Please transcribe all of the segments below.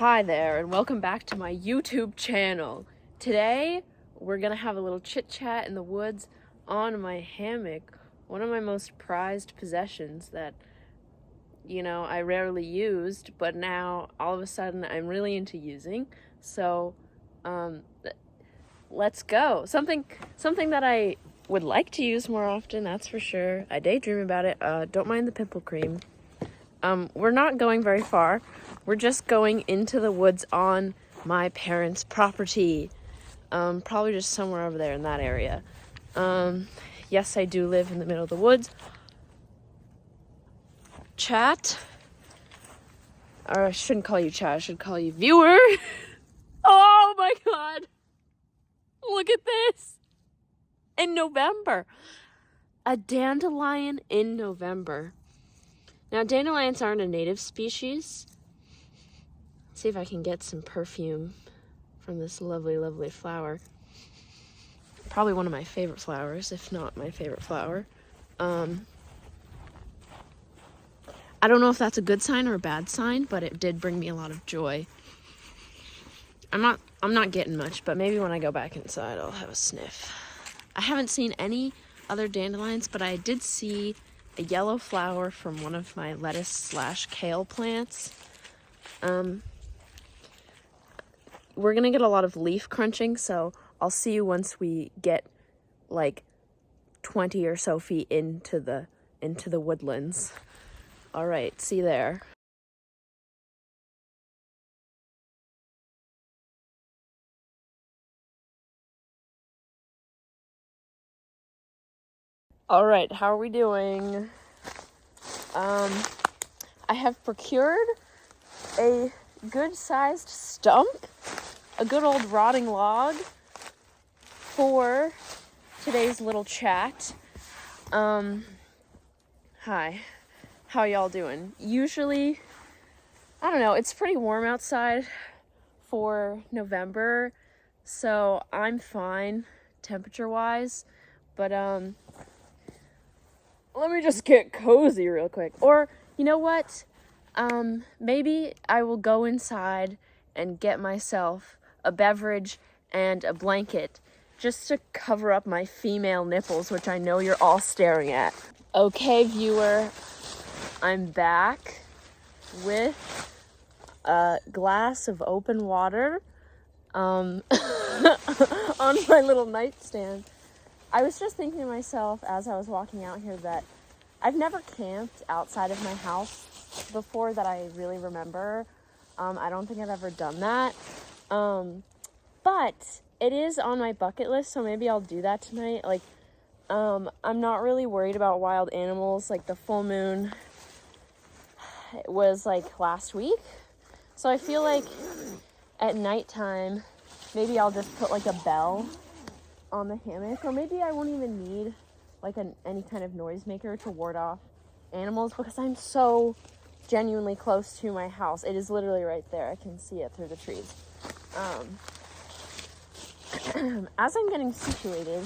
Hi there, and welcome back to my YouTube channel. Today, we're gonna have a little chit-chat in the woods on my hammock, one of my most prized possessions that, I rarely used, but now, all of a sudden, I'm really into using. So, let's go. Something that I would like to use more often, that's for sure. I daydream about it. Don't mind the pimple cream. We're not going very far. We're just going into the woods on my parents' property. Probably just somewhere over there in that area. Yes, I do live in the middle of the woods. Chat. Or I shouldn't call you chat, I should call you viewer. Oh my god. Look at this. In November. A dandelion in November. Now, dandelions aren't a native species. Let's see if I can get some perfume from this lovely, lovely flower. Probably one of my favorite flowers, if not my favorite flower. I don't know if that's a good sign or a bad sign, but it did bring me a lot of joy. I'm not getting much, but maybe when I go back inside, I'll have a sniff. I haven't seen any other dandelions, but I did see a yellow flower from one of my lettuce/kale plants. We're gonna get a lot of leaf crunching, so I'll see you once we get like 20 or so feet into the woodlands. All right, see you there. All right, how are we doing? I have procured a good-sized stump, a good old rotting log for today's little chat. Hi, how y'all doing? Usually, I don't know, it's pretty warm outside for November, so I'm fine temperature-wise, but let me just get cozy real quick. Or, you know what? Maybe I will go inside and get myself a beverage and a blanket just to cover up my female nipples, which I know you're all staring at. Okay, viewer, I'm back with a glass of open water on my little nightstand. I was just thinking to myself as I was walking out here that I've never camped outside of my house before that I really remember. I don't think I've ever done that. But it is on my bucket list, so maybe I'll do that tonight. Like, I'm not really worried about wild animals. Like, the full moon was like last week. So I feel like at nighttime, maybe I'll just put like a bell on the hammock, or maybe I won't even need like any kind of noisemaker to ward off animals, because I'm so genuinely close to my house. It is literally right there. I can see it through the trees. As I'm getting situated,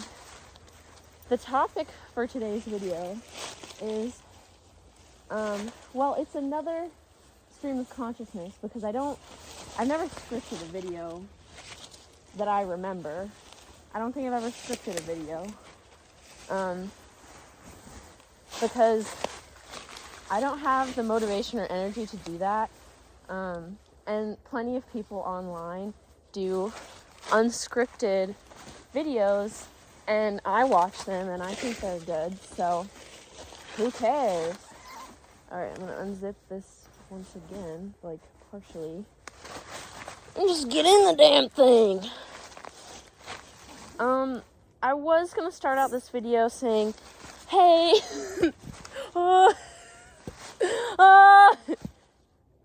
the topic for today's video is, it's another stream of consciousness, because I've never scripted a video that I remember. I don't think I've ever scripted a video, because I don't have the motivation or energy to do that, and plenty of people online do unscripted videos, and I watch them, and I think they're good, so who cares? Alright, I'm gonna unzip this once again, like, partially, and just get in the damn thing. I was gonna start out this video saying, hey,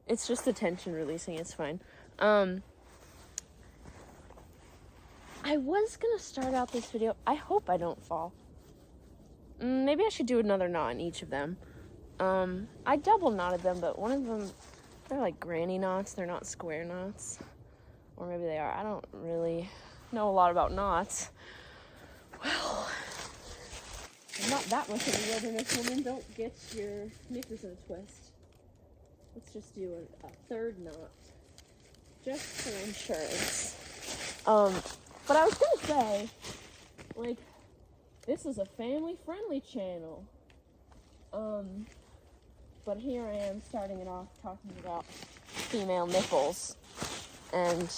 it's just the tension releasing, it's fine. I was gonna start out this video, I hope I don't fall. Maybe I should do another knot in each of them. I double knotted them, but one of them, they're like granny knots, they're not square knots. Or maybe they are, I don't really know a lot about knots. Well, I'm not that much of a wilderness woman. Don't get your knickers in a twist. Let's just do a third knot. just for insurance. But I was gonna say, like, this is a family-friendly channel. But here I am starting it off talking about female nipples. And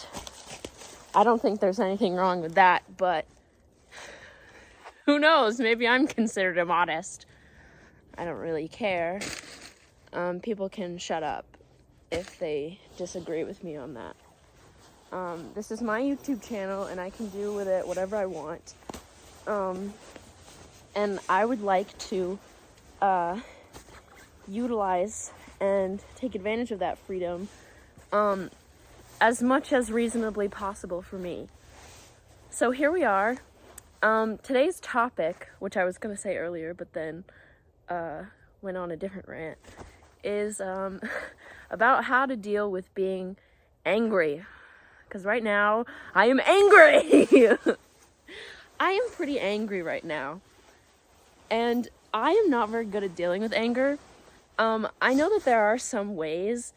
I don't think there's anything wrong with that, but who knows? Maybe I'm considered immodest. I don't really care. People can shut up if they disagree with me on that. This is my YouTube channel, and I can do with it whatever I want. And I would like to utilize and take advantage of that freedom as much as reasonably possible for me. So here we are. Today's topic, which I was going to say earlier, but then went on a different rant, is about how to deal with being angry. Because right now, I am angry! I am pretty angry right now. And I am not very good at dealing with anger. I know that there are some ways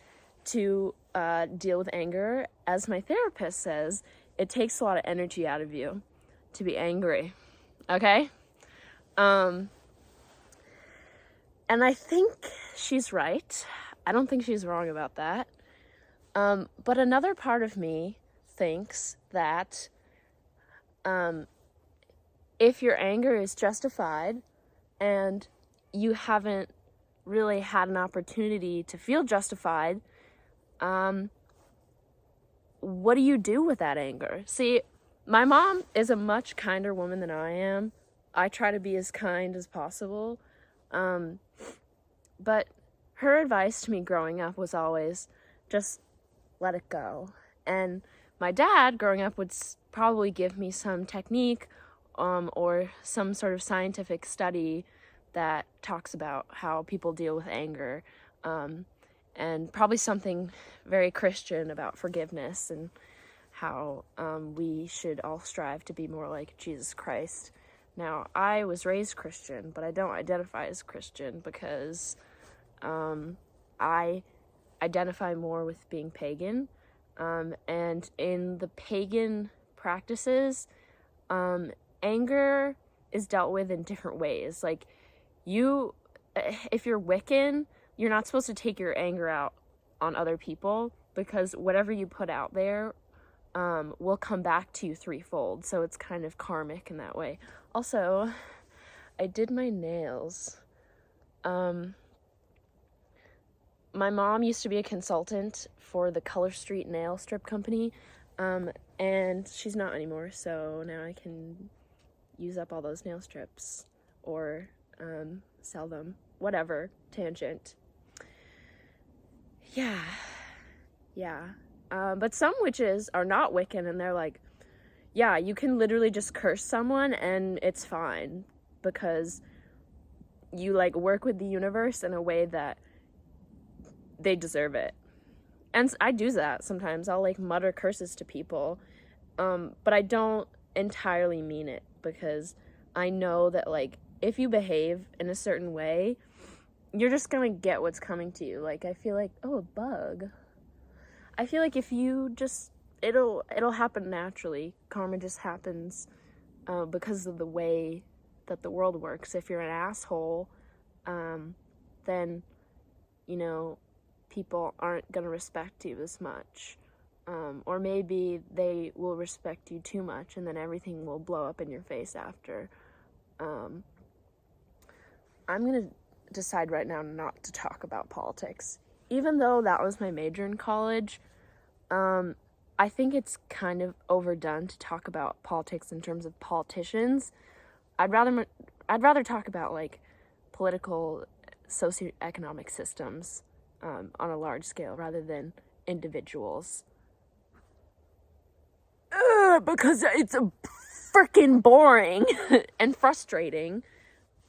to deal with anger. As my therapist says, it takes a lot of energy out of you to be angry. Okay? And I think she's right. I don't think she's wrong about that. But another part of me thinks that if your anger is justified and you haven't really had an opportunity to feel justified, what do you do with that anger? See, my mom is a much kinder woman than I am. I try to be as kind as possible. But her advice to me growing up was always just let it go. And my dad growing up would probably give me some technique or some sort of scientific study that talks about how people deal with anger, and probably something very Christian about forgiveness and how we should all strive to be more like Jesus Christ. Now, I was raised Christian, but I don't identify as Christian because I identify more with being pagan. And in the pagan practices, anger is dealt with in different ways. Like, if you're Wiccan, you're not supposed to take your anger out on other people because whatever you put out there will come back to you threefold. So it's kind of karmic in that way. Also, I did my nails. My mom used to be a consultant for the Color Street nail strip company, and she's not anymore, so now I can use up all those nail strips or sell them. Whatever. Tangent. Yeah. But some witches are not Wiccan, and they're like, yeah, you can literally just curse someone and it's fine because you like work with the universe in a way that they deserve it. And I do that sometimes. I'll like mutter curses to people, but I don't entirely mean it because I know that like if you behave in a certain way, you're just gonna get what's coming to you. Like, I feel like, oh, a bug. I feel like if you just, it'll happen naturally. Karma just happens because of the way that the world works. If you're an asshole, then, you know, people aren't gonna respect you as much. Or maybe they will respect you too much and then everything will blow up in your face after. I'm gonna decide right now not to talk about politics. Even though that was my major in college, I think it's kind of overdone to talk about politics in terms of politicians. I'd rather talk about like political socioeconomic systems on a large scale rather than individuals. Because it's freaking boring and frustrating.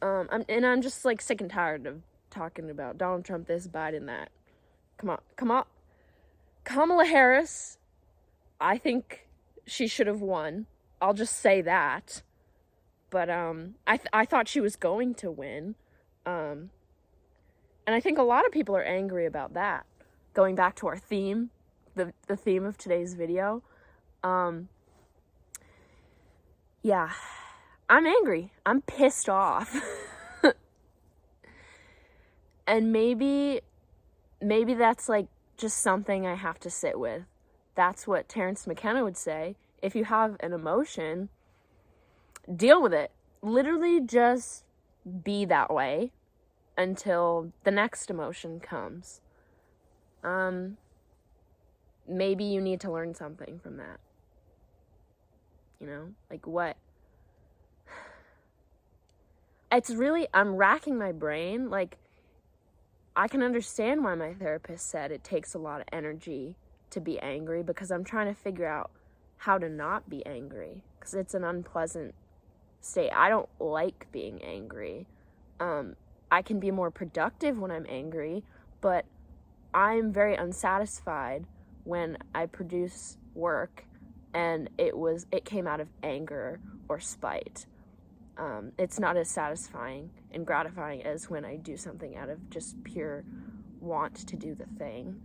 I'm just like sick and tired of talking about Donald Trump this, Biden that. Come on. Kamala Harris, I think she should have won. I'll just say that. But I thought she was going to win. And I think a lot of people are angry about that. Going back to our theme, the theme of today's video. Yeah, I'm angry. I'm pissed off. And maybe that's like just something I have to sit with. That's what Terence McKenna would say. If you have an emotion, deal with it. Literally just be that way until the next emotion comes. Maybe you need to learn something from that. You know, like what? It's really, I'm racking my brain. Like, I can understand why my therapist said it takes a lot of energy to be angry, because I'm trying to figure out how to not be angry, because it's an unpleasant state. I don't like being angry. I can be more productive when I'm angry, but I'm very unsatisfied when I produce work and it came out of anger or spite. It's not as satisfying and gratifying as when I do something out of just pure want to do the thing.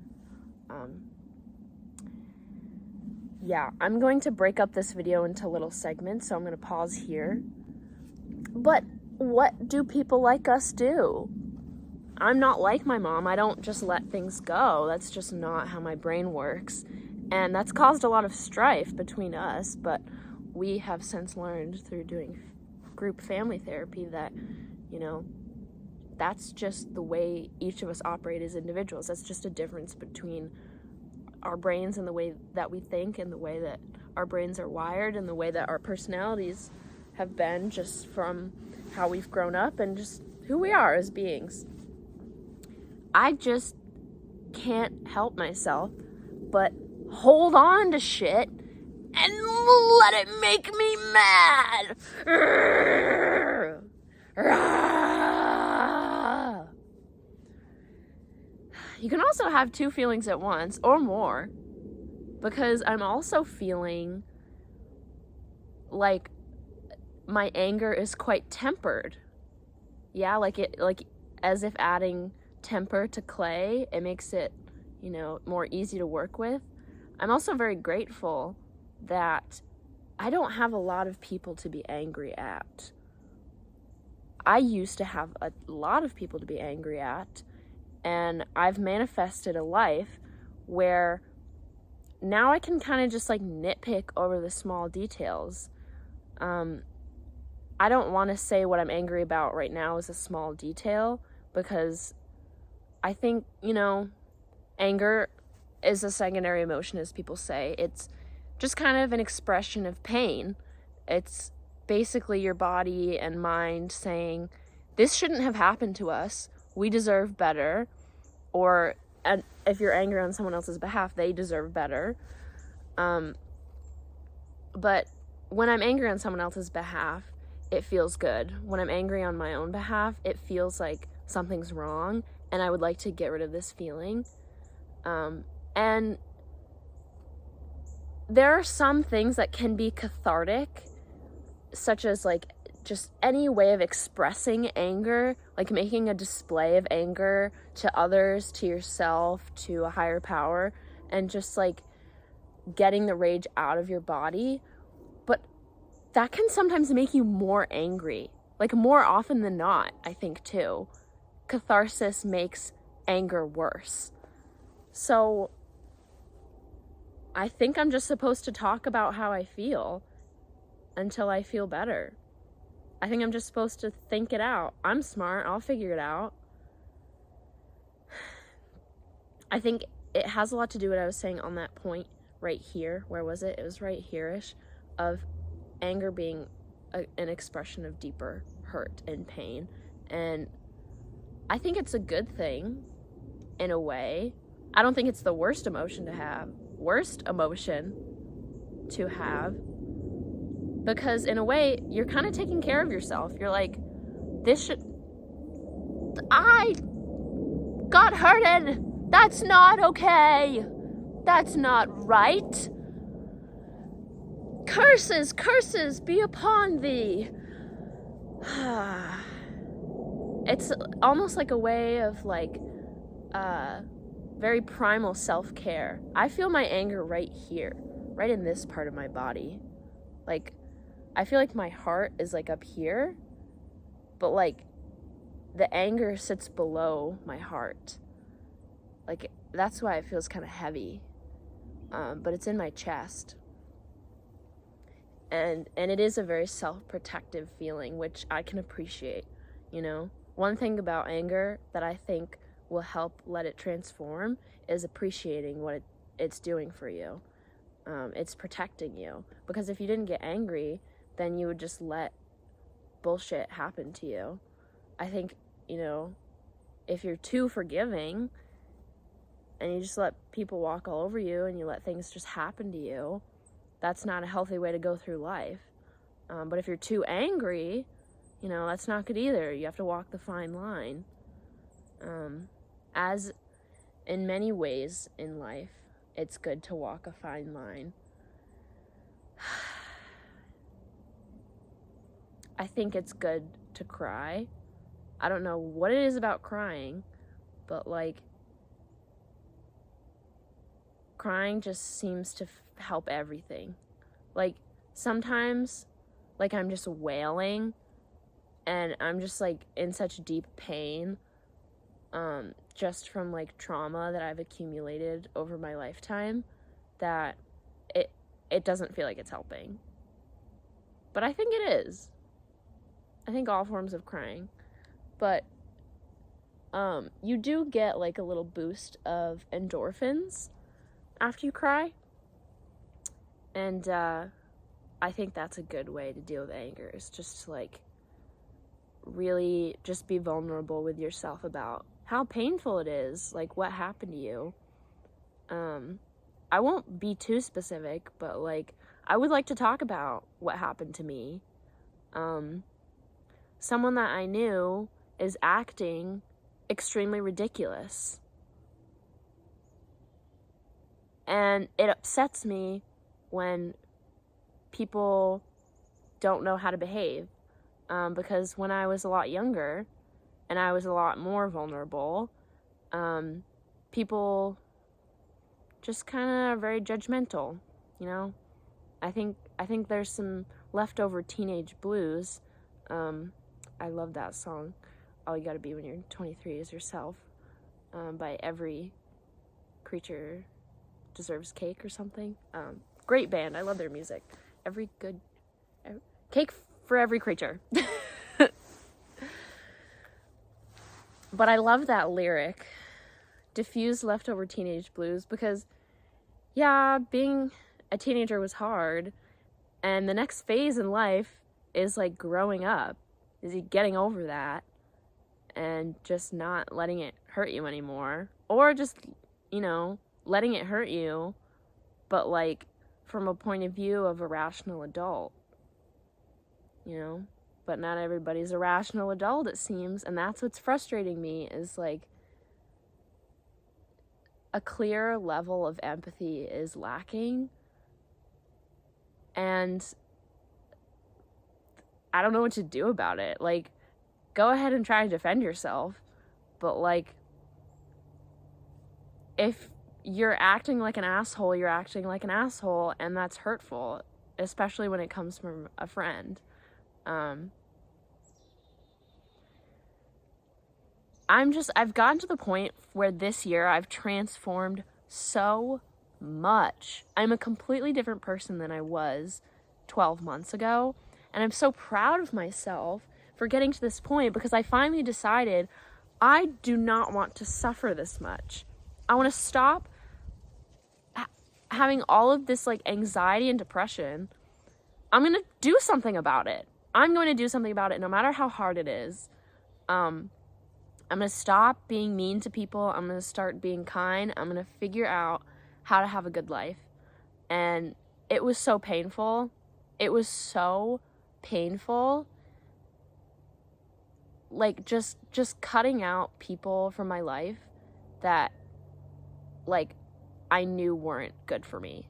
Yeah, I'm going to break up this video into little segments, so I'm going to pause here. But what do people like us do? I'm not like my mom. I don't just let things go. That's just not how my brain works. And that's caused a lot of strife between us, but we have since learned through doing group family therapy that, you know, that's just the way each of us operate as individuals. That's just a difference between our brains and the way that we think and the way that our brains are wired and the way that our personalities have been just from how we've grown up and just who we are as beings. I just can't help myself but hold on to shit and let it make me mad. You can also have two feelings at once or more, because I'm also feeling like my anger is quite tempered. Yeah, like as if adding temper to clay, it makes it, you know, more easy to work with. I'm also very grateful that I don't have a lot of people to be angry at. I used to have a lot of people to be angry at, and I've manifested a life where now I can kind of just like nitpick over the small details. I don't want to say what I'm angry about right now is a small detail, because I think, you know, anger is a secondary emotion, as people say. It's just kind of an expression of pain. It's basically your body and mind saying, this shouldn't have happened to us. We deserve better. Or, and if you're angry on someone else's behalf, they deserve better. But when I'm angry on someone else's behalf, it feels good. When I'm angry on my own behalf, it feels like something's wrong, and I would like to get rid of this feeling. And there are some things that can be cathartic, such as like just any way of expressing anger, like making a display of anger to others, to yourself, to a higher power, and just like getting the rage out of your body. But that can sometimes make you more angry, like more often than not, I think too. Catharsis makes anger worse. So I think I'm just supposed to talk about how I feel until I feel better. I think I'm just supposed to think it out. I'm smart. I'll figure it out. I think it has a lot to do with what I was saying on that point right here. Where was it? It was right here-ish, of anger being an expression of deeper hurt and pain. And I think it's a good thing in a way. I don't think it's the worst emotion to have. Because in a way, you're kind of taking care of yourself. You're like, I got hurted. That's not okay. That's not right. Curses be upon thee. It's almost like a way of like very primal self-care. I feel my anger right here, right in this part of my body. Like, I feel like my heart is like up here, but like the anger sits below my heart. Like, that's why it feels kind of heavy. But it's in my chest. And it is a very self-protective feeling, which I can appreciate, you know? One thing about anger that I think will help let it transform is appreciating what it's doing for you. It's protecting you. Because if you didn't get angry, then you would just let bullshit happen to you. I think, you know, if you're too forgiving and you just let people walk all over you and you let things just happen to you, that's not a healthy way to go through life. But if you're too angry, you know, that's not good either. You have to walk the fine line. As in many ways in life, it's good to walk a fine line. I think it's good to cry. I don't know what it is about crying, but like, crying just seems to help everything. Like, sometimes, like, I'm just wailing and I'm just like in such deep pain, just from like trauma that I've accumulated over my lifetime, that it doesn't feel like it's helping. But I think it is. I think all forms of crying. But you do get like a little boost of endorphins after you cry. And I think that's a good way to deal with anger, is just to like really just be vulnerable with yourself about how painful it is, like what happened to you. I won't be too specific, but like I would like to talk about what happened to me. Someone that I knew is acting extremely ridiculous. And it upsets me when people don't know how to behave. Because when I was a lot younger and I was a lot more vulnerable, people just kind of are very judgmental, you know? I think there's some leftover teenage blues. I love that song, All You Gotta Be When You're 23 Is Yourself, by Every Creature Deserves Cake or something. Great band. I love their music. Cake for Every Creature. But I love that lyric, diffuse leftover teenage blues, because yeah, being a teenager was hard, and the next phase in life is like growing up, is getting over that and just not letting it hurt you anymore, or just, you know, letting it hurt you, but like from a point of view of a rational adult, you know? But not everybody's a rational adult, it seems, and that's what's frustrating me, is like a clear level of empathy is lacking, and I don't know what to do about it. Like, go ahead and try to defend yourself, but like, if you're acting like an asshole, you're acting like an asshole, and that's hurtful, especially when it comes from a friend. I've gotten to the point where this year I've transformed so much. I'm a completely different person than I was 12 months ago, and I'm so proud of myself for getting to this point, because I finally decided I do not want to suffer this much. I want to stop having all of this like anxiety and depression. I'm going to do something about it. I'm going to do something about it no matter how hard it is. I'm going to stop being mean to people. I'm going to start being kind. I'm going to figure out how to have a good life. And it was so painful. It was so painful. Like, just cutting out people from my life that, like, I knew weren't good for me.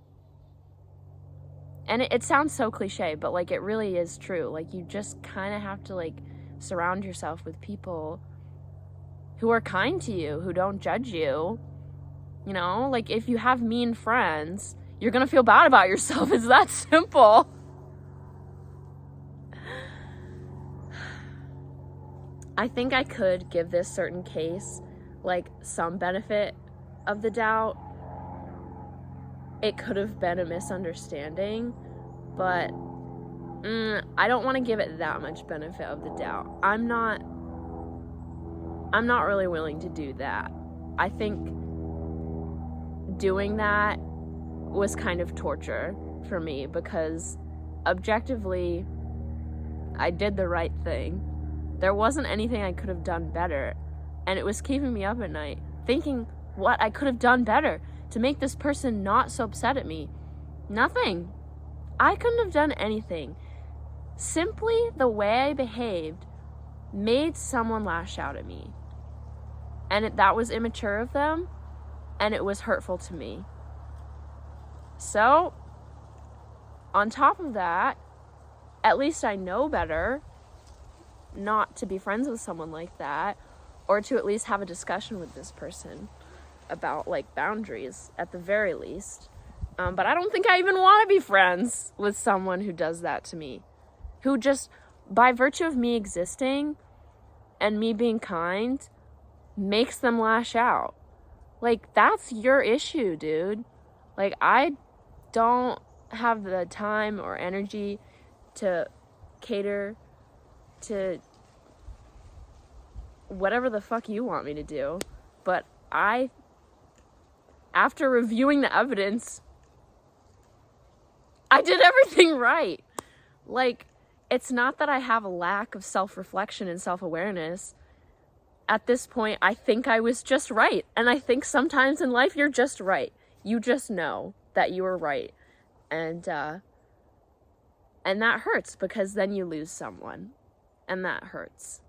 And it sounds so cliche, but, like, it really is true. Like, you just kind of have to, like, surround yourself with people who are kind to you, who don't judge you, You know, like if you have mean friends, you're gonna feel bad about yourself. It's that simple. I think I could give this certain case like some benefit of the doubt. It could have been a misunderstanding, but I don't want to give it that much benefit of the doubt. I'm not really willing to do that. I think doing that was kind of torture for me because objectively I did the right thing. There wasn't anything I could have done better, and it was keeping me up at night thinking what I could have done better to make this person not so upset at me. Nothing. I couldn't have done anything. Simply the way I behaved made someone lash out at me. And that was immature of them, and it was hurtful to me. So, on top of that, at least I know better not to be friends with someone like that, or to at least have a discussion with this person about like boundaries at the very least. But I don't think I even want to be friends with someone who does that to me, who just, by virtue of me existing and me being kind, makes them lash out. Like, that's your issue, dude. Like, I don't have the time or energy to cater to whatever the fuck you want me to do. But after reviewing the evidence, I did everything right. Like, it's not that I have a lack of self-reflection and self-awareness. At this point, I think I was just right. And I think sometimes in life, you're just right. You just know that you were right. And that hurts because then you lose someone. And that hurts.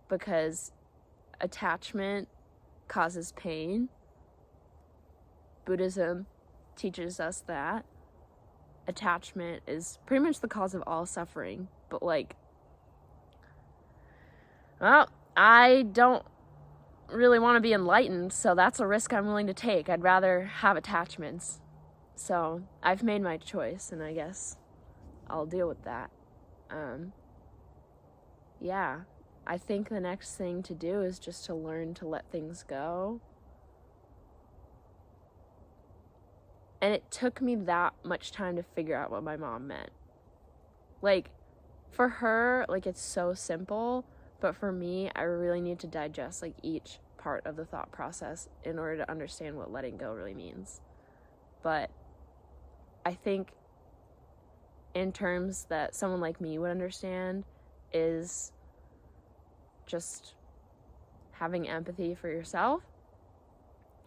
Because attachment causes pain. Buddhism teaches us that. Attachment is pretty much the cause of all suffering. But like, well, I don't really want to be enlightened, so that's a risk I'm willing to take. I'd rather have attachments. So I've made my choice, and I guess I'll deal with that. Yeah, I think the next thing to do is just to learn to let things go. And it took me that much time to figure out what my mom meant. Like, for her, like, it's so simple, but for me, I really need to digest, like, each part of the thought process in order to understand what letting go really means. But I think in terms that someone like me would understand is just having empathy for yourself,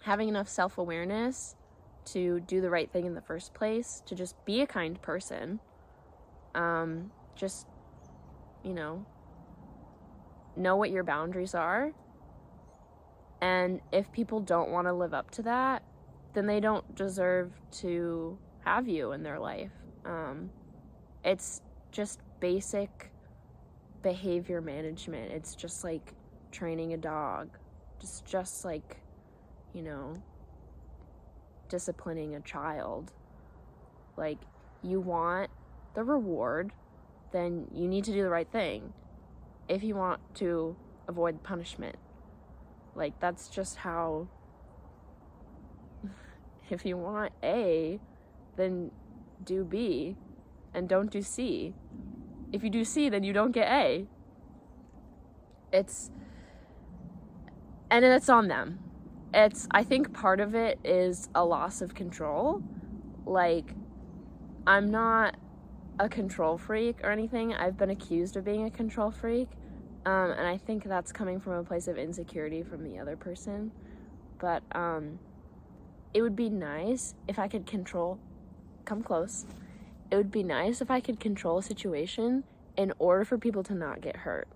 having enough self-awareness to do the right thing in the first place, to just be a kind person, just, you know what your boundaries are. And if people don't want to live up to that, then they don't deserve to have you in their life. It's just basic behavior management. It's just like training a dog. Just like, disciplining a child. Like, you want the reward, then you need to do the right thing if you want to avoid punishment. Like, that's just how, if you want A, then do B and don't do C. If you do C, then you don't get A. And it's on them. I think part of it is a loss of control. Like, I'm not a control freak or anything. I've been accused of being a control freak. And I think that's coming from a place of insecurity from the other person. But it would be nice if I could come close. It would be nice if I could control a situation in order for people to not get hurt.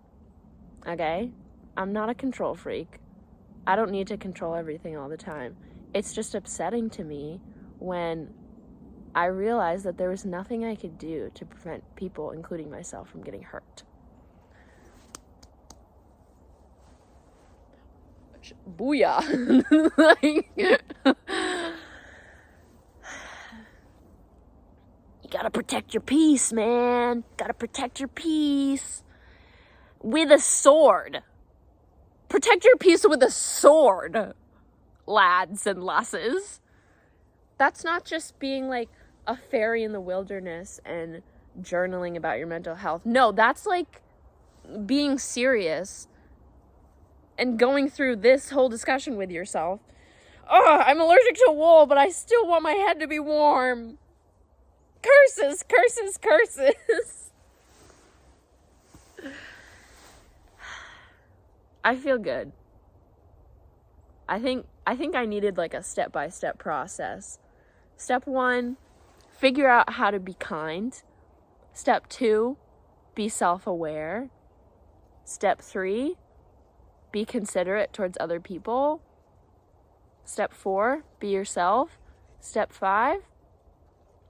Okay? I'm not a control freak. I don't need to control everything all the time. It's just upsetting to me when I realized that there was nothing I could do to prevent people, including myself, from getting hurt. bitch. Booyah. Like, you gotta protect your peace, man. Gotta protect your peace. With a sword. Protect your peace with a sword, lads and lasses. That's not just being like a fairy in the wilderness and journaling about your mental health. No, that's like being serious and going through this whole discussion with yourself. Ugh, I'm allergic to wool, but I still want my head to be warm. Curses, curses, curses. I feel good. I think I needed like a step-by-step process. Step 1, figure out how to be kind. Step 2, be self-aware. Step 3, be considerate towards other people. Step 4, be yourself. Step 5,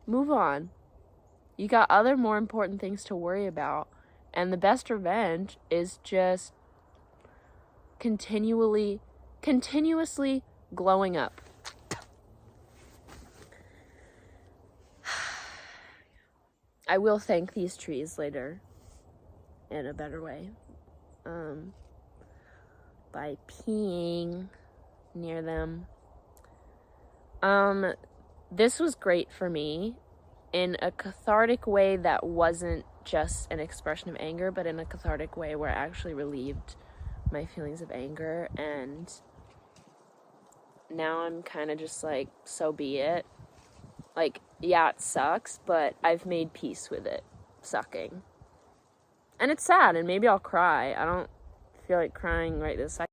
move on. You got other more important things to worry about. And the best revenge is just continuously glowing up. I will thank these trees later in a better way. By peeing near them. This was great for me in a cathartic way that wasn't just an expression of anger, but in a cathartic way where I actually relieved my feelings of anger, and now I'm kind of just like, so be it. Like, yeah, it sucks, but I've made peace with it sucking. And it's sad, and maybe I'll cry. I don't feel like crying right this second.